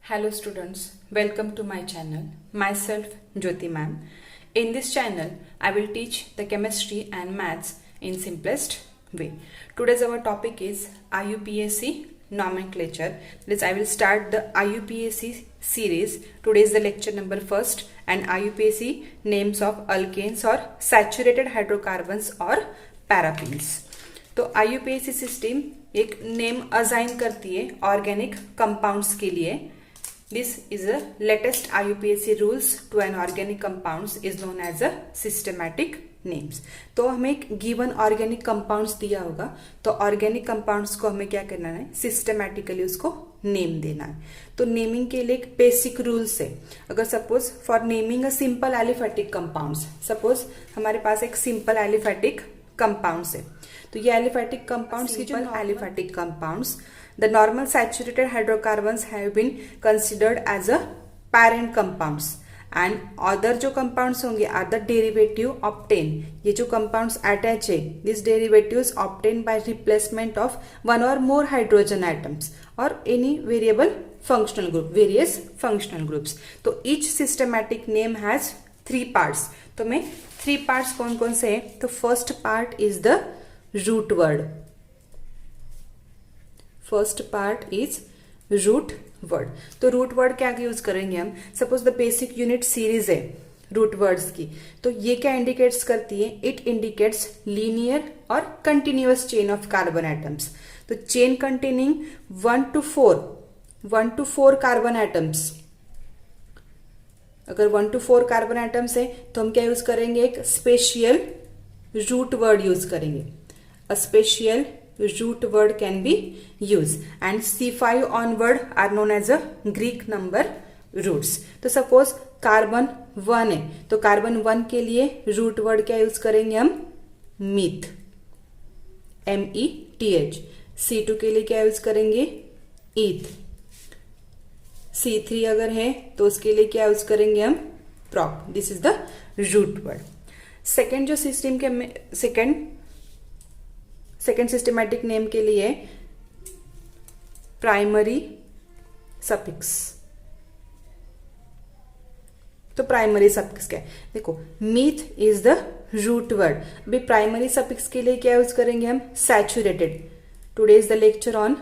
Hello students, welcome to my channel. Myself Jyoti ma'am. In this channel, I will teach the chemistry and maths in simplest way. Today's our topic is IUPAC nomenclature. That is, I will start the IUPAC series. Today is the lecture number first and IUPAC names of alkanes or saturated hydrocarbons or paraffins. तो IUPAC system एक name assign करती है organic compounds के लिए. This is a latest IUPAC rules to an organic compounds is known as a systematic names. तो हमें एक given organic compounds दिया होगा तो ऑर्गेनिक कंपाउंड्स को हमें क्या करना है, सिस्टमैटिकली उसको नेम देना है. तो नेमिंग के लिए एक बेसिक रूल्स है. अगर suppose for naming a simple aliphatic compounds, suppose हमारे पास एक सिंपल एलिफेटिक कंपाउंड्स है तो ये एलिफेटिक कंपाउंड्स की जो aliphatic compounds the normal saturated hydrocarbons have been considered as a parent compounds and other जो compounds होंगे are the derivative obtained. ये जो compounds attach है these derivatives obtained by replacement of one or more hydrogen atoms or any variable functional group, various functional groups. तो each systematic name has 3 parts. तो मैं 3 parts कौन कौन से हैं? तो first part is the root word. First part is root word. तो root word क्या यूज करेंगे हम? Suppose the basic unit series है रूट वर्ड्स की, तो ये क्या इंडिकेट्स करती है? इट इंडिकेट्स लीनियर और continuous chain of carbon atoms. तो chain containing 1 to 4 carbon atoms. अगर 1 to 4 कार्बन एटम्स है तो हम क्या यूज करेंगे? एक स्पेशल रूट वर्ड यूज करेंगे. A special root word can be used and C5 onward are known as a Greek number roots. तो सपोज कार्बन 1 है तो कार्बन 1 के लिए रूट वर्ड क्या यूज करेंगे हम? Myth, METH. C2 के लिए क्या यूज करेंगे? ईथ. C3 अगर है तो उसके लिए क्या यूज करेंगे हम? Prop. This is the root word. Second जो सिस्टम के सेकेंड सिस्टमैटिक नेम के लिए प्राइमरी सफिक्स. तो प्राइमरी सफिक्स क्या है? देखो meth is the root word. अभी प्राइमरी सफिक्स के लिए क्या यूज करेंगे हम? Saturated. Today is the lecture on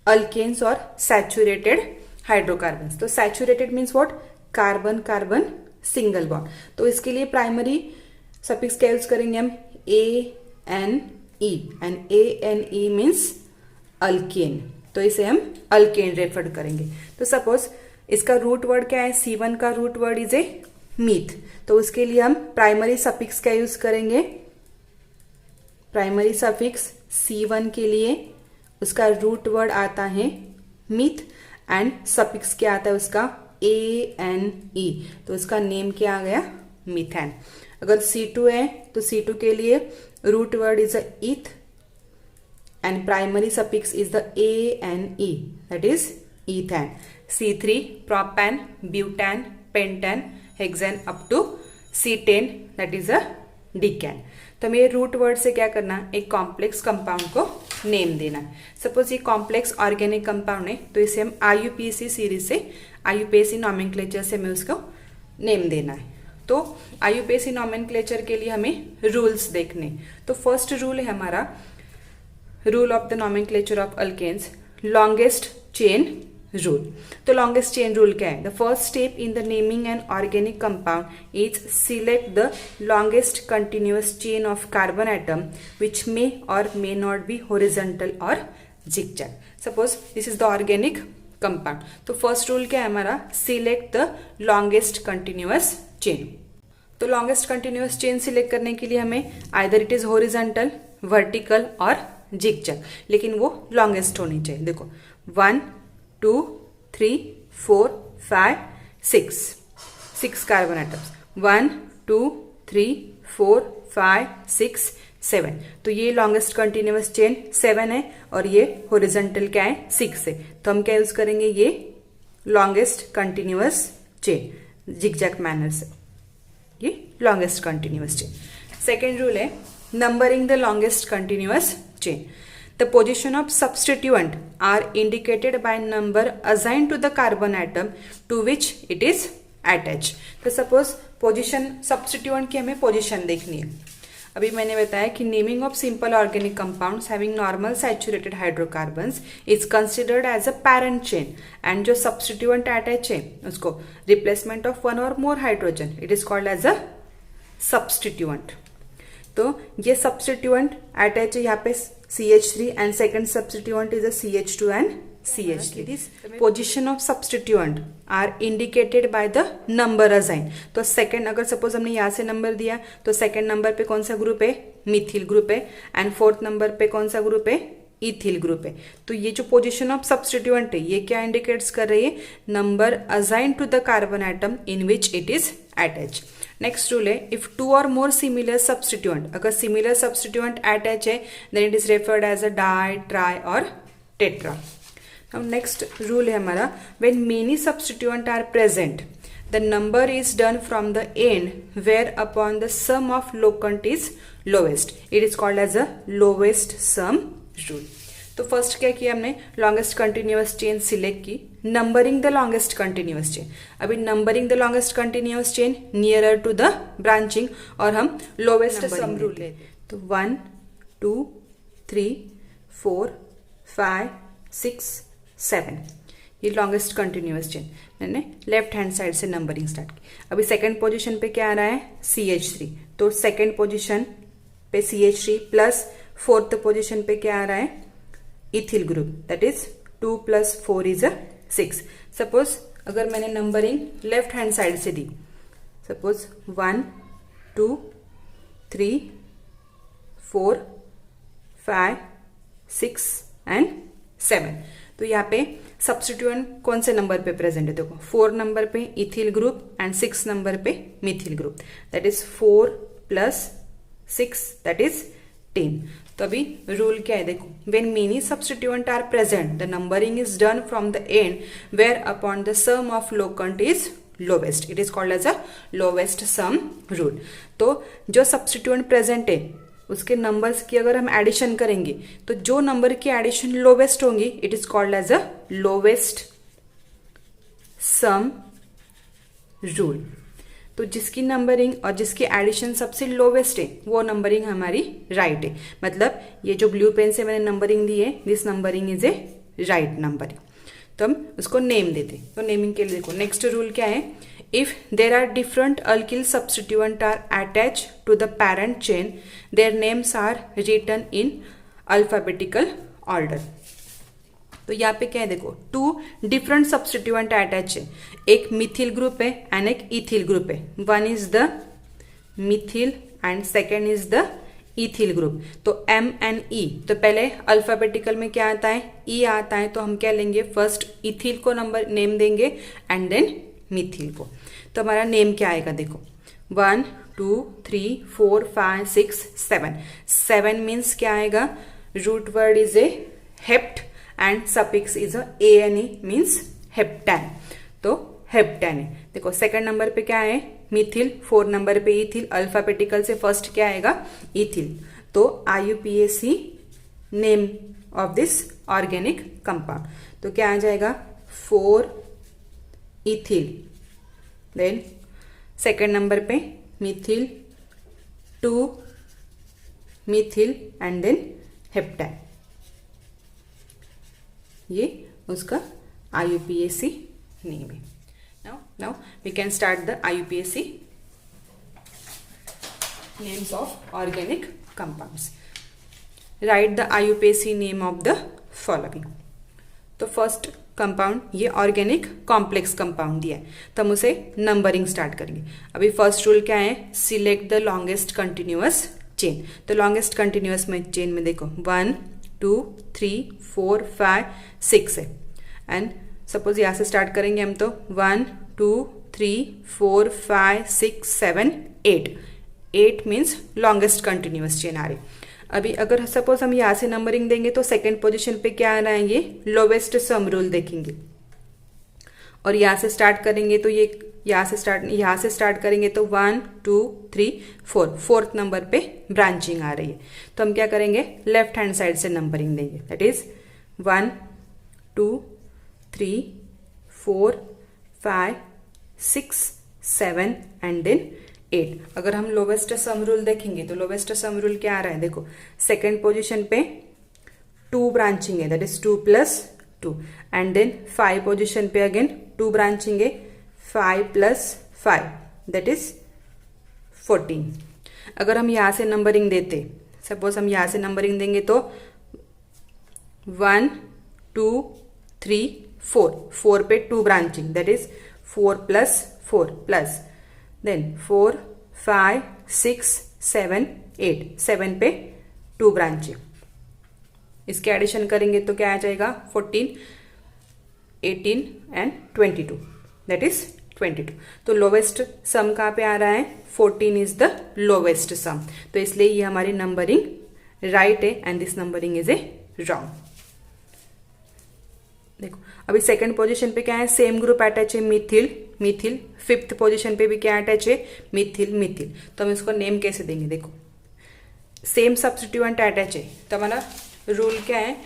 alkanes और सैचुरेटेड हाइड्रोकार्बन्स. तो saturated means what? Carbon carbon single bond. तो इसके लिए प्राइमरी सफिक्स क्या यूज करेंगे हम? ANE and ANE means alkane. तो इसे हम अल्केन रेफर करेंगे. तो सपोज इसका रूट वर्ड क्या है? C1 का root word is a meth. तो उसके लिए हम प्राइमरी सफिक्स क्या यूज करेंगे? प्राइमरी सफिक्स C1 के लिए उसका रूट वर्ड आता है मीथ एंड सफिक्स क्या आता है उसका? ANE. तो उसका नेम क्या आ गया? मीथेन. अगर C2 है तो C2 के लिए root word is eth and primary suffix is the ANE, that is ethane. C3 propane, butane, pentane, hexane up to C10 that is a decane. तो हमें रूट वर्ड से क्या करना? एक कॉम्प्लेक्स कंपाउंड को नेम देना है. सपोज ये कॉम्प्लेक्स ऑर्गेनिक कंपाउंड है तो इसे हम IUPAC सीरीज से, IUPAC नॉमेनक्लेचर से हमें उसको नेम देना है. तो IUPAC नॉमेनक्लेचर के लिए हमें रूल्स देखने. तो फर्स्ट रूल है हमारा rule of the nomenclature of alkanes, longest chain rule. तो लॉन्गेस्ट चेन रूल क्या है? The first step in the naming an organic compound is select the longest continuous chain of carbon atom which may or may not be horizontal or zigzag. Suppose this is the organic compound. तो first rule क्या है हमारा? Select the longest continuous chain. तो longest continuous chain select करने के लिए हमें either it is horizontal, vertical और जिगजैग, लेकिन वो लॉन्गेस्ट होनी चाहिए. देखो 1 2 3 4 5 6 कार्बन एटम्स. 1 2 3 4 5 6 7. तो ये लॉन्गेस्ट कंटिन्यूअस चेन 7 है और ये हॉरिजॉन्टल क्या है? 6 है. तो हम क्या यूज करेंगे? ये longest continuous chain zigzag manner से, ये longest continuous chain. Second rule है numbering the longest continuous chain. The position of substituent are indicated by number assigned to the carbon atom to which it is attached. तो suppose position substituent की हमें position देखनी है. अभी मैंने बताया कि naming of simple organic compounds having normal saturated hydrocarbons is considered as a parent chain and जो सब्स्टिट्यूएंट अटैच है उसको रिप्लेसमेंट ऑफ वन और more hydrogen it is called as a substituent. तो ये सब्स्टिट्यूएंट अटैच है यहाँ पे CH3 and second substituent is a CH2 and CH3. This position of substituent are indicated by the number assigned. तो second अगर suppose हमने यहाँ से नंबर दिया तो सेकेंड नंबर पे कौन सा ग्रुप है, मिथिल ग्रुप है, एंड फोर्थ नंबर पे कौन सा ग्रुप है, इथिल ग्रुप है. तो ये जो पोजीशन ऑफ सब्स्टिट्यूएंट है ये क्या इंडिकेट्स कर रही है, number assign to the carbon atom in which it is attach. Next rule है इफ टू और मोर सिमिलर सब्स्टिट्यूएंट, अगर सिमिलर सब्स्टिट्यूएंट अटैच है then it is referred as a di, tri और टेट्रा. नेक्स्ट रूल है हमारा when many substituent are present the number is done from the end where upon the sum of locant is lowest. It is called as a lowest sum rule. तो first क्या किया हमने, longest continuous chain select की, numbering the longest continuous chain. अभी numbering the longest continuous chain nearer to the branching और हम lowest sum rule लेते. तो 1 2 3 4 5 6 7 ये लॉन्गेस्ट कंटिन्यूअस चेन. मैंने लेफ्ट हैंड साइड से नंबरिंग स्टार्ट की. अभी सेकंड पोजीशन पे क्या आ रहा है, CH3. तो सेकंड पोजीशन पे CH3 प्लस फोर्थ पोजीशन पे क्या आ रहा है, ethyl group, that is 2 + 4 is 6. Suppose अगर मैंने नंबरिंग लेफ्ट हैंड साइड से दी, सपोज 1 2 3 4 5 6 एंड 7. तो यहाँ पे सब्स्टिट्यूएंट कौन से नंबर पे प्रेजेंट है, देखो 4 नंबर पे इथिल ग्रुप एंड 6 नंबर पे methyl group, that is 4 + 6 that is 10. तो अभी रूल क्या है देखो, when many substituent are present the numbering is done from the end where upon the sum of locant is lowest. It is called as a lowest sum rule. तो जो substituent present है उसके numbers की अगर हम addition करेंगे तो जो नंबर की एडिशन लोवेस्ट होंगी it is called as a lowest sum rule. तो जिसकी नंबरिंग और जिसकी एडिशन सबसे लोवेस्ट है वो नंबरिंग हमारी राइट है. मतलब ये जो ब्लू पेन से मैंने नंबरिंग दी है, this numbering is a right numbering. तो हम उसको नेम देते. तो नेमिंग के लिए देखो नेक्स्ट रूल क्या है, if there are different alkyl substituent are attached to the parent chain their names are written in alphabetical order. तो यहाँ पे क्या है देखो, 2 डिफरेंट सब्स्टिट्यूएंट अटैच है, एक मिथिल ग्रुप है एंड एक इथिल ग्रुप है. One is the Mithil and second is the ethyl group. तो M and E, तो पहले अल्फाबेटिकल में क्या आता है, E आता है. तो हम क्या लेंगे, फर्स्ट इथिल को नंबर नेम देंगे एंड देन मिथिल को. तो हमारा नेम क्या आएगा देखो, 1 2 3 4 5 6 7. 7 मीन्स क्या आएगा, root word is a hept and suffix is ANE means heptane. तो हेप्टैन है. देखो सेकंड नंबर पे क्या है, मिथिल, 4 नंबर पे इथिल. अल्फाबेटिकल से फर्स्ट क्या आएगा, इथिल. तो IUPAC name of this organic compound. तो क्या आ जाएगा, 4 इथिल, देन सेकेंड नंबर पे मिथिल, 2 मिथिल एंड देन हेप्टैन. ये उसका IUPAC नेम है. Now we can start the IUPAC names of organic compounds. Write the IUPAC name of the following. तो first compound ये organic complex compound दिया है, तो हम उसे नंबरिंग स्टार्ट करेंगे. अभी फर्स्ट रूल क्या है, select the longest continuous chain. तो लॉन्गेस्ट कंटिन्यूअस में चेन में देखो 1 2 3 4 5 6 है. एंड सपोज यहाँ से स्टार्ट करेंगे हम, तो 1 2 3 4 5 6 7 8. 8 मीन्स लॉन्गेस्ट कंटिन्यूअस चेन आ रही. अभी अगर सपोज हम यहाँ से नंबरिंग देंगे तो सेकेंड पोजीशन पे क्या आ रहा है, ये लोवेस्ट सम रूल देखेंगे. और यहाँ से स्टार्ट करेंगे तो ये यहाँ से स्टार्ट करेंगे तो 1 2 3 4, फोर्थ नंबर पे ब्रांचिंग आ रही है। तो हम क्या करेंगे, लेफ्ट हैंड साइड से नंबरिंग देंगे, दैट इज 1 2 3 4 5 6 7 एंड देन 8। अगर हम लोवेस्ट सम रूल देखेंगे तो लोवेस्ट सम रूल क्या आ रहा है, देखो सेकेंड पोजिशन पे 2 ब्रांचिंग है, that is 2 + 2 and then 5 position पे अगेन 2 ब्रांचिंग है, 5 + 5 दैट इज 14। अगर हम यहां से नंबरिंग देते, सपोज हम यहां से नंबरिंग देंगे तो 1 2 3 4, 4 पे 2 branching that is 4 + 4 plus then 4 5 6 7 8, 7 पे 2 ब्रांचिंग, इसके एडिशन करेंगे तो क्या आ जाएगा 14 18 एंड 22 दैट इज 22। तो लोवेस्ट सम कहाँ पे आ रहा है, 14 इज द लोवेस्ट सम, तो इसलिए ये हमारी नंबरिंग राइट है and this numbering is a wrong. देखो अभी सेकंड पोजीशन पे क्या है, सेम ग्रुप अटैच है मिथिल मिथिल, फिफ्थ पोजीशन पे भी क्या अटैच है, मिथिल मिथिल। तो हम इसको नेम कैसे देंगे, देखो सेम सब्स्टिट्यूएंट अटैच है तो हमारा रूल क्या है,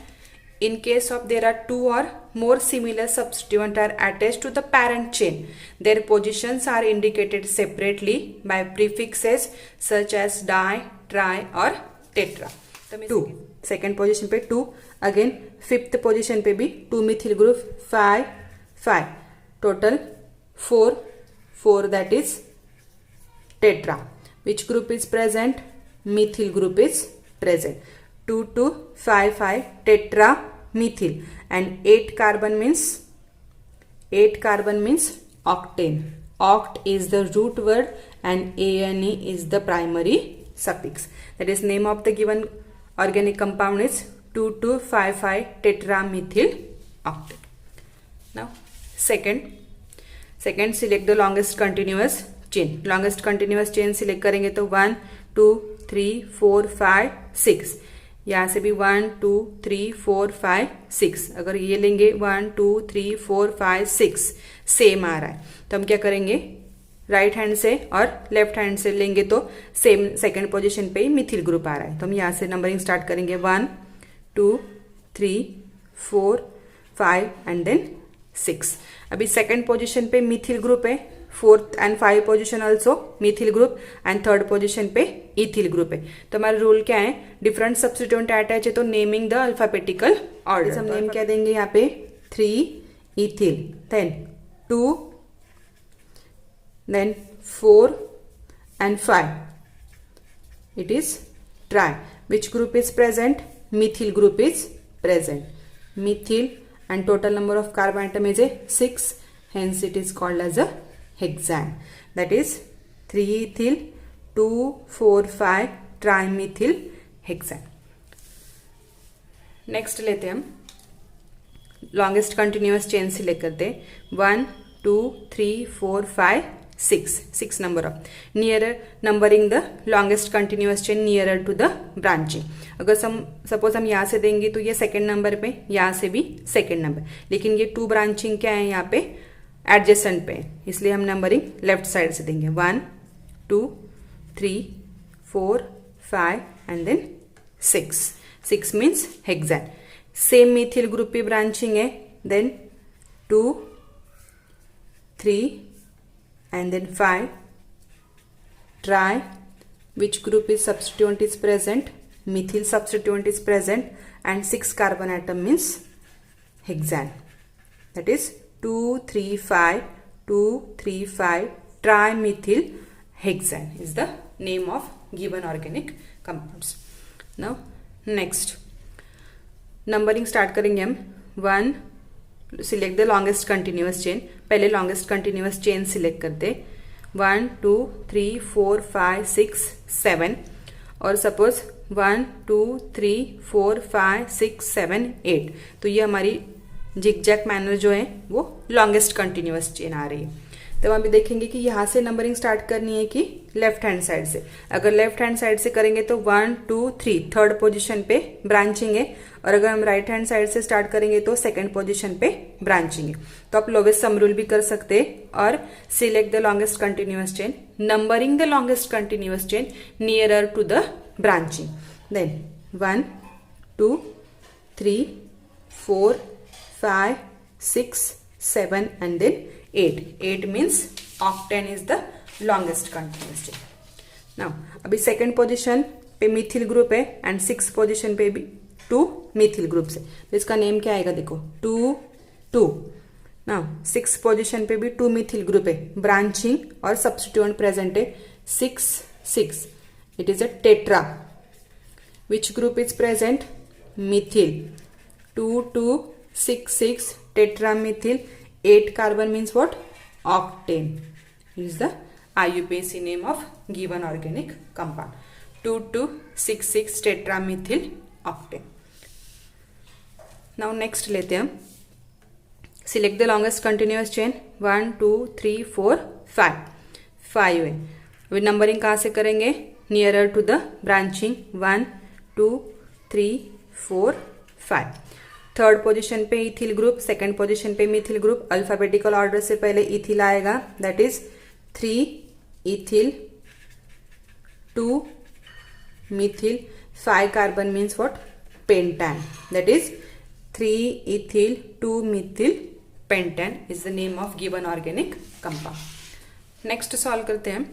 in case of there are 2 और more similar substituent are attached to the parent chain, their positions are indicated separately by prefixes such as di, tri or tetra। 2 second position पे 2, again fifth position पे भी 2 methyl group 5 5, total 4 4 that is tetra. Which group is present, methyl group is present, 2 2 5 5 tetra methyl and 8 carbon means octane. Oct is the root word and ane is the primary suffix, that is name of the given organic compound is 2255 tetramethyl octane. Now second select the longest continuous chain, longest continuous chain select करेंगे तो 1 2 3 4 5 6, यहाँ से भी 1 2 3 4 5 6, अगर ये लेंगे 1 2 3 4 5 6 same आ रहा है तो हम क्या करेंगे, राइट हैंड से और लेफ्ट हैंड से लेंगे तो सेम सेकेंड पोजीशन पे ही मिथिल ग्रुप आ रहा है तो हम यहाँ से नंबरिंग स्टार्ट करेंगे 1 2 3 4 5 एंड देन 6। अभी सेकेंड पोजीशन पे मिथिल ग्रुप है, fourth and 5 position also methyl group and third position पे इथिल ग्रुप है। तो हमारा रूल क्या है, डिफरेंट सब्स्टिट्यूएंट अटैच है तो नेमिंग द अल्फाबेटिकल ऑर्डर। हम नेम क्या देंगे यहाँ पे 3 ethyl, then 2 then 4 and 5 it is tri. Which group is present, methyl group is present, methyl and total number of carbon atom is a 6, hence it is called as a hexane, that is 3 ethyl 2 4 5 trimethyl hexane। Next लेते हैं हम longest continuous chain select करते हैं 1 2 3 4 5 6 number of nearer numbering the longest continuous chain nearer to the branching. अगर suppose हम यहाँ से देंगे तो ये सेकेंड नंबर पे, यहाँ से भी सेकेंड नंबर, लेकिन ये 2 ब्रांचिंग क्या है यहाँ पे एडजेसेंट पे, इसलिए हम नंबरिंग लेफ्ट साइड से देंगे 1 2 3 4 5 and then 6 means hexane. Same methyl group पे ब्रांचिंग है, then 2 3 and then 5 try, which group is substituent is present, methyl substituent is present and 6 carbon atom means hexane, that is 2 3 5 2 3 5 trimethyl hexane is the name of given organic compounds। now next numbering start करेंगे हम 1 select the longest continuous chain, पहले longest continuous chain select करते 1 2 3 4 5 6 7 और suppose 1 2 3 4 5 6 7 8, तो ये हमारी zigzag manner जो है वो लॉन्गेस्ट कंटिन्यूअस चेन आ रही है। तो हम अभी देखेंगे कि यहाँ से नंबरिंग स्टार्ट करनी है कि लेफ्ट हैंड साइड से। अगर लेफ्ट हैंड साइड से करेंगे तो 1 2 3 थर्ड पोजीशन पे ब्रांचिंग है, और अगर हम राइट हैंड साइड से स्टार्ट करेंगे तो सेकंड पोजीशन पे ब्रांचिंग है। तो आप लोवेस्ट सम रूल भी कर सकते हैं और select the longest continuous chain, numbering the longest continuous chain nearer to the branching. Then 1 2 3 4 5 6 7 and then 8. 8 means octane is the longest continuous chain. Now अभी सेकेंड पोजीशन पे मिथिल ग्रुप है and 6 position पे भी 2 methyl group है, तो इसका name क्या आएगा देखो 2 2। नाउ 6 पोजीशन पे भी 2 मिथिल ग्रुप है, ब्रांचिंग और सब्स्टिट्यूएंट प्रेजेंट है 6 6। It is a tetra. Which group is present? Mithil. 2 2 6 6 tetramethyl, 8 carbon means what? Octane. It is the IUPAC name of given organic compound. 2266 tetramethyl octane. Now next लेते हैं हम, select the longest continuous chain 1 2 3 4 5 5 है। अभी numbering कहाँ से करेंगे? Nearer to the branching 1 2 3 4 5। Third position पे ethyl group, second position पे मिथिल ग्रुप। अल्फाबेटिकल ऑर्डर से पहले इथिल आएगा, that is 3 ethyl 2 methyl 5 carbon means what? Pentane. That is 3 ethyl 2 methyl pentane is the name of given organic compound. Next solve करते हैं।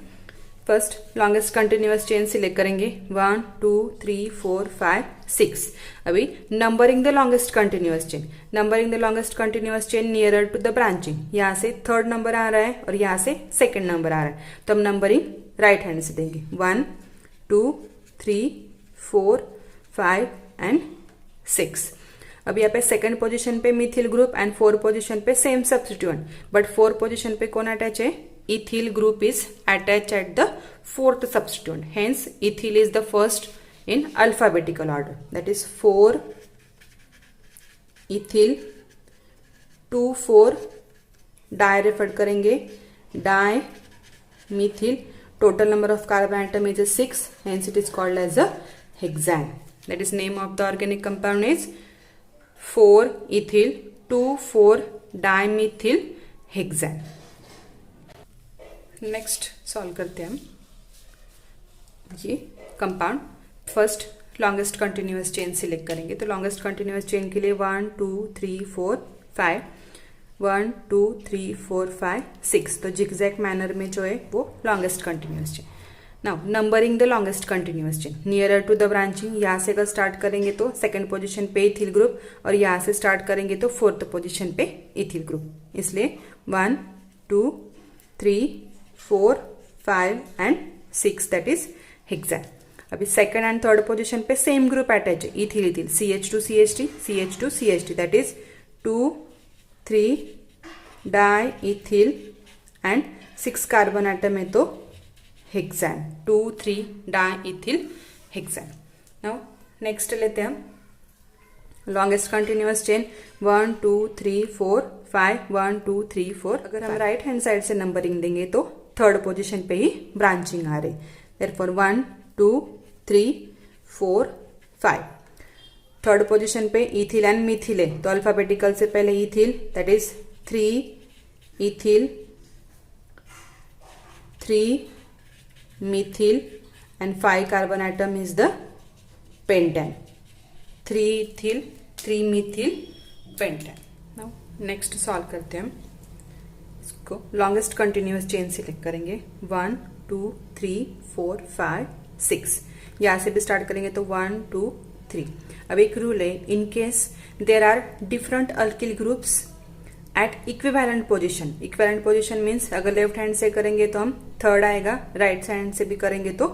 First longest continuous chain select करेंगे 1 2 3 4 5 6। अभी numbering the longest continuous chain, numbering the longest continuous chain nearer to the branching. यहाँ से third number आ रहा है और यहाँ से सेकंड नंबर आ रहा है, तो हम नंबरिंग राइट हैंड से देंगे 1 2 3 4 5 एंड 6। अब यहाँ पे सेकंड पोजीशन पे मिथिल ग्रुप एंड 4 पोजीशन पे सेम सब्स्टिट्यूएंट, बट 4 पोजीशन पे कौन अटैच है? ethyl group is attached at the fourth substituent, hence ethyl is the first in alphabetical order, that is 4 ethyl 2 4 di refer करेंगे di methyl. total number of carbon atom is 6, hence it is called as a hexane, that is name of the organic compound is 4 ethyl 2 4 dimethyl hexane। Next solve करते हैं हम ये compound. First longest continuous chain select करेंगे, तो longest continuous chain के लिए 1 2 3 4 5 1 2 3 4 5 6, तो zigzag manner में जो है वो longest continuous chain. Now numbering the longest continuous chain nearer to the branching. यहाँ से अगर स्टार्ट करेंगे तो सेकंड पोजीशन पे इथिल ग्रुप, और यहाँ से स्टार्ट करेंगे तो फोर्थ पोजीशन पे इथिल ग्रुप, इसलिए 1 2 3 4 5 एंड 6, दैट इज हेक्सेन। अभी सेकंड एंड थर्ड पोजीशन पे सेम ग्रुप अटैच है, ethyl ethyl CH2 CH3 CH2 CH3, that is 2 3 di ethyl and 6 carbon atom है तो hexane, 2 3 di ethyl hexane. Now next लेते हैं हम longest continuous chain 1 2 3 4 5 1 2 3 4। अगर हम राइट हैंड साइड से नंबरिंग देंगे तो थर्ड पोजीशन पे ही ब्रांचिंग आ रही, देयरफॉर 1 2 3 4 5। थर्ड पोजीशन पे इथिल एंड मिथिल है, तो अल्फाबेटिकल से पहले ethyl, that is 3 ethyl 3 methyl and 5 carbon atom is the pentane, 3 ethyl 3 methyl pentane. Now next solve करते हैं हम इसको। लॉन्गेस्ट कंटिन्यूअस चेन सिलेक्ट करेंगे 1 2 3 4 5 6। यहाँ से भी स्टार्ट करेंगे तो 1 2 3। अब एक रूल है, in case there are different alkyl groups at equivalent position. Equivalent position means अगर लेफ्ट हैंड से करेंगे तो हम थर्ड आएगा, राइट हैंड से भी करेंगे तो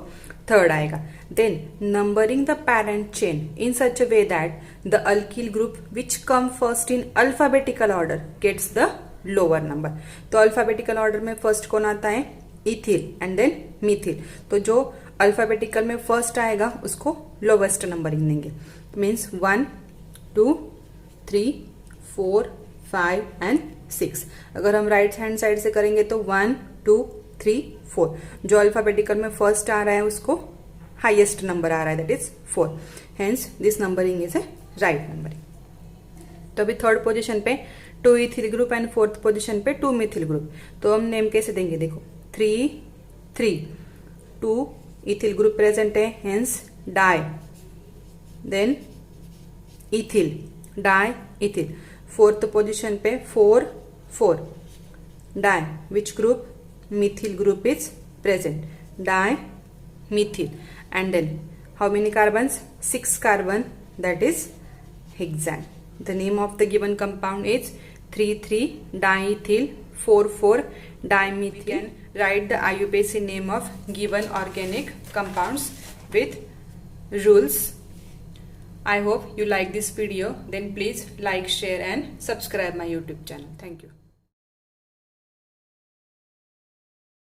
थर्ड आएगा। Then numbering the parent chain in such a way that the alkyl group which come first in alphabetical order gets the lower number. तो अल्फाबेटिकल ऑर्डर में फर्स्ट कौन आता है? इथिल एंड देन मिथिल, तो जो अल्फाबेटिकल में first आएगा उसको लोवेस्ट नंबरिंग देंगे, मीन्स 1 2 3 4 5 एंड 6। अगर हम राइट हैंड साइड से करेंगे तो 1 2 3 4। जो अल्फाबेटिकल में फर्स्ट आ रहा है उसको हाईएस्ट नंबर आ रहा है, that is 4। Hence this numbering is a right numbering. तो अभी थर्ड पोजिशन पे 2 ethyl group and fourth position पे 2 मिथिल ग्रुप। तो हम नेम कैसे देंगे, देखो 3 3 2 इथिल ग्रुप प्रेजेंट है, hence di, then ethyl di ethyl. Fourth position पे 4 4 di, which group, methyl group is present, di methyl. And then how many carbons, 6 carbon, that is hexane. The name of the given compound is 3,3 diethyl 4,4 dimethyl. We can write the IUPAC name of given organic compounds with rules. I hope you like this video. Then please like, share and subscribe my YouTube channel. Thank you.